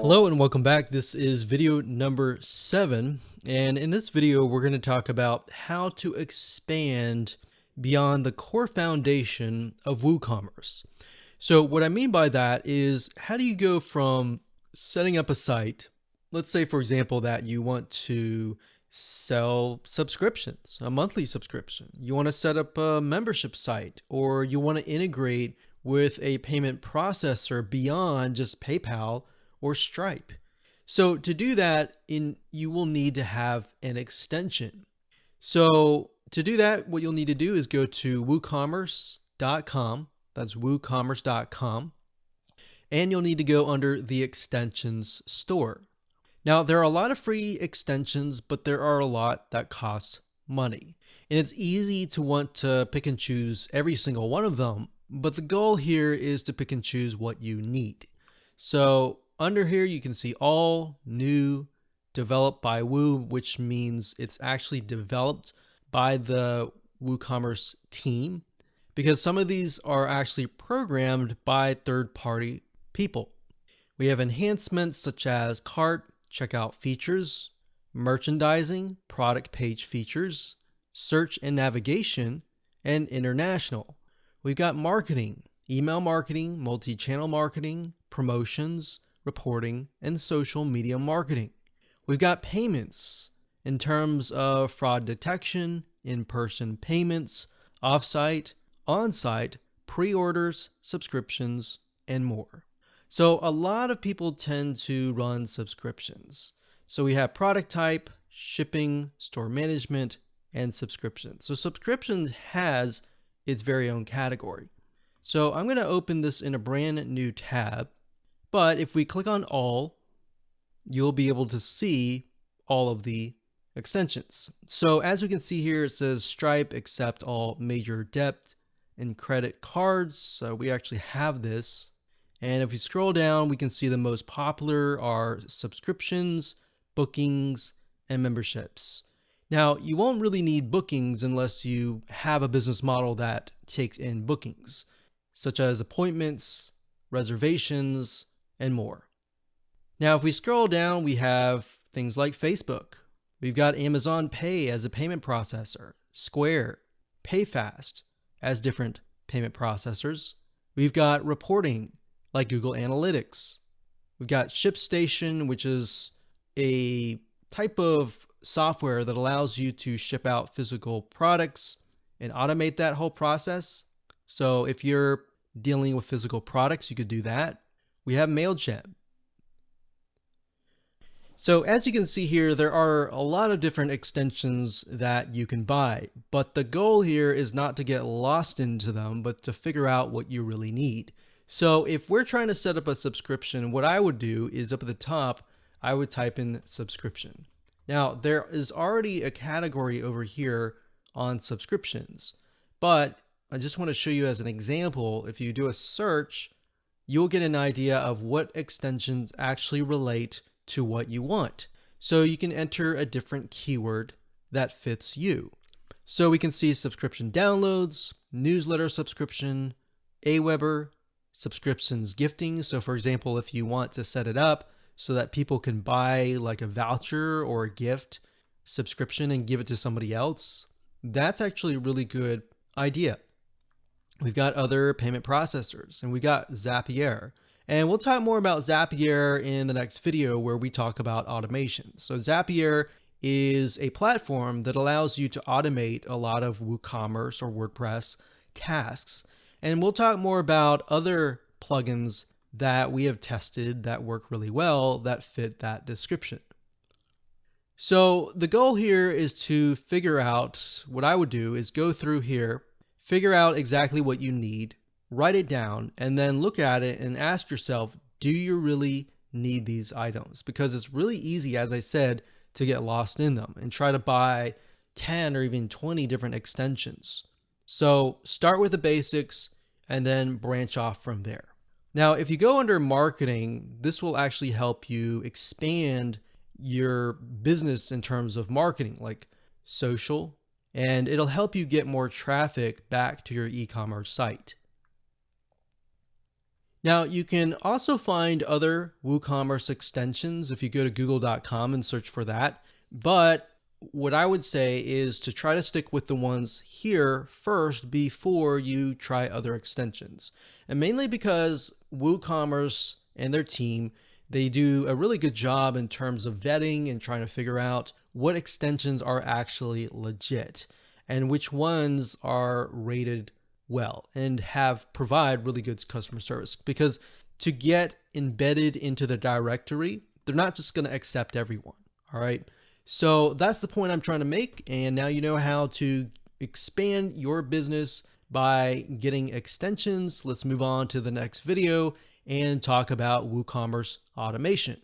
Hello and welcome back. This is video number 7, and in this video we're going to talk about how to expand beyond the core foundation of WooCommerce. So what I mean by that is, how do you go from setting up a site, let's say for example that you want to sell subscriptions, a monthly subscription, you want to set up a membership site, or you want to integrate with a payment processor beyond just PayPal or Stripe. So to do that, you will need to have an extension. So to do that, what you'll need to do is go to WooCommerce.com. That's WooCommerce.com. And you'll need to go under the extensions store. Now, there are a lot of free extensions, but there are a lot that cost money. And it's easy to want to pick and choose every single one of them, but the goal here is to pick and choose what you need. So under here, you can see all new, developed by Woo, which means it's actually developed by the WooCommerce team, because some of these are actually programmed by third-party people. We have enhancements such as cart, checkout features, merchandising, product page features, search and navigation, and international. We've got marketing, email marketing, multi-channel marketing, promotions, reporting, and social media marketing. We've got payments in terms of fraud detection, in-person payments, off-site, on-site, pre-orders, subscriptions, and more. So a lot of people tend to run subscriptions. So we have product type, shipping, store management, and subscriptions. So subscriptions has its very own category. So I'm going to open this in a brand new tab. But if we click on all, you'll be able to see all of the extensions. So as we can see here, it says Stripe accept all major debit and credit cards. So we actually have this. And if we scroll down, we can see the most popular are subscriptions, bookings, and memberships. Now, you won't really need bookings unless you have a business model that takes in bookings, such as appointments, reservations, and more. Now, if we scroll down, we have things like Facebook. We've got Amazon Pay as a payment processor, Square, PayFast as different payment processors. We've got reporting like Google Analytics. We've got ShipStation, which is a type of software that allows you to ship out physical products and automate that whole process. So if you're dealing with physical products, you could do that. We have MailChimp. So as you can see here, there are a lot of different extensions that you can buy, but the goal here is not to get lost into them, but to figure out what you really need. So if we're trying to set up a subscription, what I would do is up at the top, I would type in subscription. Now there is already a category over here on subscriptions, but I just want to show you as an example, if you do a search, you'll get an idea of what extensions actually relate to what you want. So you can enter a different keyword that fits you. So we can see subscription downloads, newsletter subscription, Aweber, subscriptions gifting. So for example, if you want to set it up so that people can buy like a voucher or a gift subscription and give it to somebody else, that's actually a really good idea. We've got other payment processors, and we got Zapier. And we'll talk more about Zapier in the next video where we talk about automation. So Zapier is a platform that allows you to automate a lot of WooCommerce or WordPress tasks. And we'll talk more about other plugins that we have tested that work really well that fit that description. So the goal here is to figure out, what I would do is go through here, figure out exactly what you need, write it down, and then look at it and ask yourself, do you really need these items? Because it's really easy, as I said, to get lost in them and try to buy 10 or even 20 different extensions. So start with the basics and then branch off from there. Now, if you go under marketing, this will actually help you expand your business in terms of marketing, like social, and it'll help you get more traffic back to your e-commerce site. Now, you can also find other WooCommerce extensions if you go to google.com and search for that. But what I would say is to try to stick with the ones here first before you try other extensions. And mainly because WooCommerce and their team, they do a really good job in terms of vetting and trying to figure out what extensions are actually legit and which ones are rated well and provide really good customer service. Because to get embedded into the directory, they're not just going to accept everyone. All right. So that's the point I'm trying to make. And now you know how to expand your business by getting extensions. Let's move on to the next video and talk about WooCommerce automation.